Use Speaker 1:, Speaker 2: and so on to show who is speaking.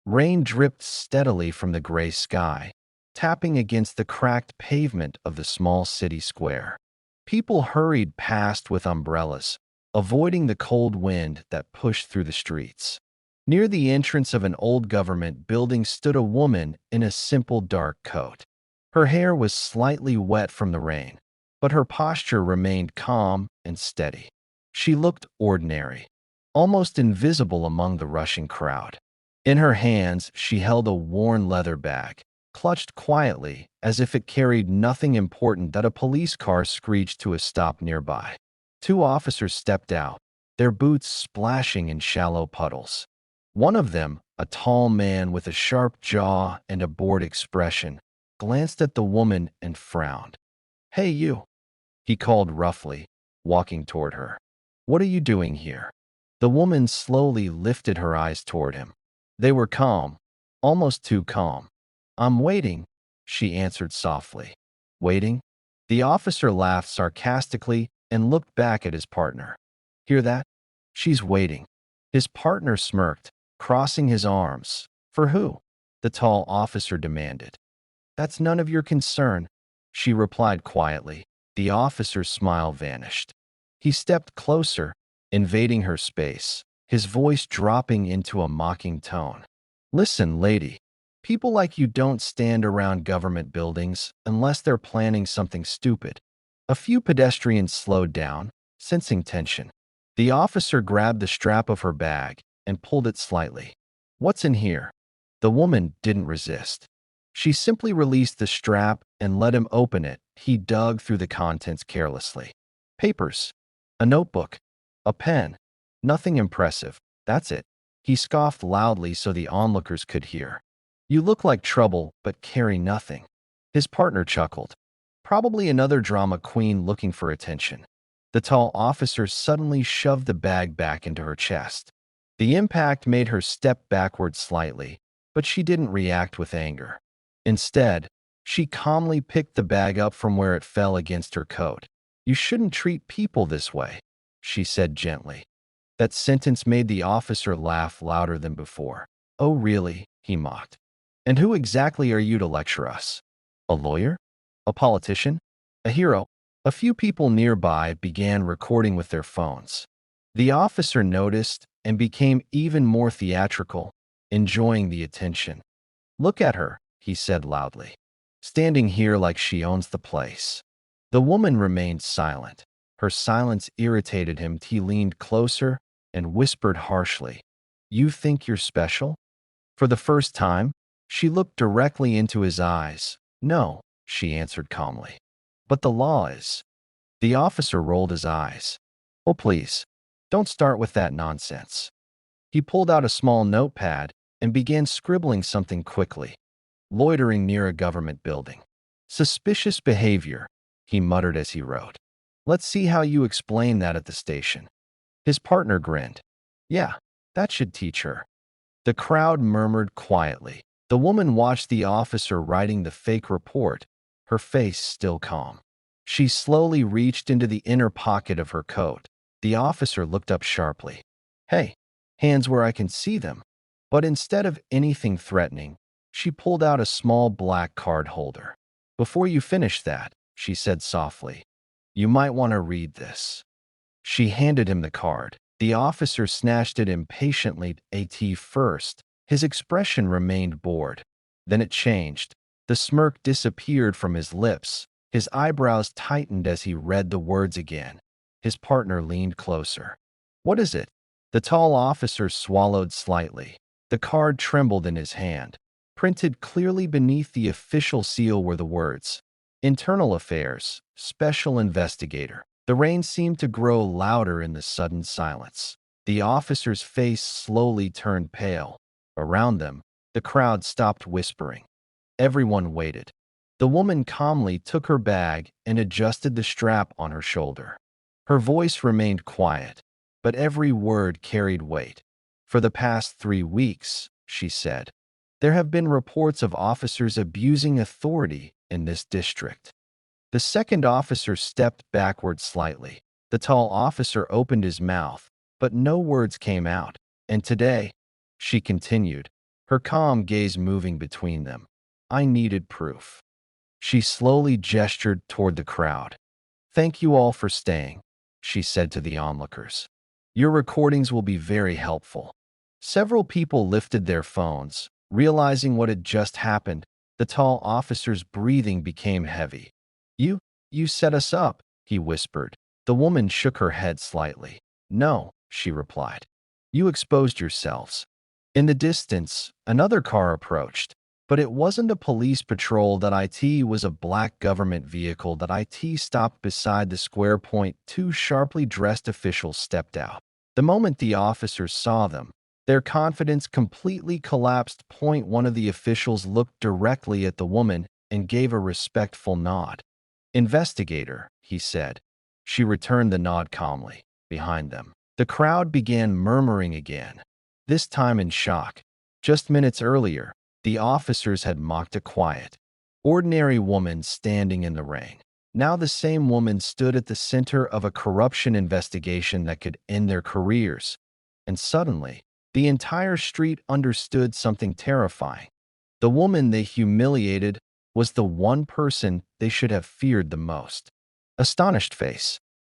Speaker 1: Rain dripped steadily from the gray sky, tapping against the cracked pavement of the small city square. People hurried past with umbrellas, avoiding the cold wind that pushed through the streets. Near the entrance of an old government building stood a woman in a simple dark coat. Her hair was slightly wet from the rain, but her posture remained calm and steady. She looked ordinary, almost invisible among the rushing crowd. In her hands, she held a worn leather bag, clutched quietly as if it carried nothing important. That a police car screeched to a stop nearby. Two officers stepped out, their boots splashing in shallow puddles. One of them, a tall man with a sharp jaw and a bored expression, glanced at the woman and frowned. "Hey, you," he called roughly, walking toward her. "What are you doing here?" The woman slowly lifted her eyes toward him. They were calm, almost too calm. "I'm waiting," she answered softly. "Waiting?" The officer laughed sarcastically and looked back at his partner. "Hear that? She's waiting." His partner smirked, crossing his arms. "For who?" the tall officer demanded. "That's none of your concern," she replied quietly. The officer's smile vanished. He stepped closer, invading her space, his voice dropping into a mocking tone. "Listen, lady. People like you don't stand around government buildings unless they're planning something stupid." A few pedestrians slowed down, sensing tension. The officer grabbed the strap of her bag and pulled it slightly. "What's in here?" The woman didn't resist. She simply released the strap and let him open it. He dug through the contents carelessly. "Papers, a notebook, a pen. Nothing impressive. That's it." He scoffed loudly so the onlookers could hear. "You look like trouble, but carry nothing." His partner chuckled. Probably another drama queen looking for attention. The tall officer suddenly shoved the bag back into her chest. The impact made her step backward slightly, but she didn't react with anger. Instead, she calmly picked the bag up from where it fell against her coat. "You shouldn't treat people this way," she said gently. That sentence made the officer laugh louder than before. "Oh, really?" he mocked. "And who exactly are you to lecture us? A lawyer? A politician? A hero?" A few people nearby began recording with their phones. The officer noticed and became even more theatrical, enjoying the attention. "Look at her," he said loudly, "standing here like she owns the place." The woman remained silent. Her silence irritated him. He leaned closer and whispered harshly, "You think you're special?" For the first time, she looked directly into his eyes. "No," she answered calmly. "But the law is." The officer rolled his eyes. "Oh, please, don't start with that nonsense." He pulled out a small notepad and began scribbling something quickly. "Loitering near a government building. Suspicious behavior," he muttered as he wrote. "Let's see how you explain that at the station." His partner grinned. "Yeah, that should teach her." The crowd murmured quietly. The woman watched the officer writing the fake report, her face still calm. She slowly reached into the inner pocket of her coat. The officer looked up sharply. "Hey, hands where I can see them." But instead of anything threatening, she pulled out a small black card holder. "Before you finish that," she said softly, "you might want to read this." She handed him the card. The officer snatched it impatiently. "At first, his expression remained bored. Then it changed. The smirk disappeared from his lips. His eyebrows tightened as he read the words again. His partner leaned closer. "What is it?" The tall officer swallowed slightly. The card trembled in his hand. Printed clearly beneath the official seal were the words, "Internal Affairs, Special Investigator." The rain seemed to grow louder in the sudden silence. The officer's face slowly turned pale. Around them, the crowd stopped whispering. Everyone waited. The woman calmly took her bag and adjusted the strap on her shoulder. Her voice remained quiet, but every word carried weight. "For the past 3 weeks," she said, "there have been reports of officers abusing authority in this district." The second officer stepped backward slightly. The tall officer opened his mouth, but no words came out. "And today," she continued, her calm gaze moving between them. I needed proof. She slowly gestured toward the crowd. Thank you all for staying, she said to the onlookers. Your recordings will be very helpful. Several people lifted their phones. Realizing what had just happened, the tall officer's breathing became heavy. You set us up, he whispered. The woman shook her head slightly. No, she replied. You exposed yourselves. In the distance, another car approached. But it wasn't a police patrol. It was a black government vehicle. It stopped beside the square point. Two sharply dressed officials stepped out. The moment the officers saw them, their confidence completely collapsed. One of the officials looked directly at the woman and gave a respectful nod. Investigator, he said. She returned the nod calmly. Behind them, the crowd began murmuring again, this time in shock. Just minutes earlier, the officers had mocked a quiet, ordinary woman standing in the rain. Now the same woman stood at the center of a corruption investigation that could end their careers. And suddenly, the entire street understood something terrifying. The woman they humiliated was the one person they should have feared the most. Astonished face.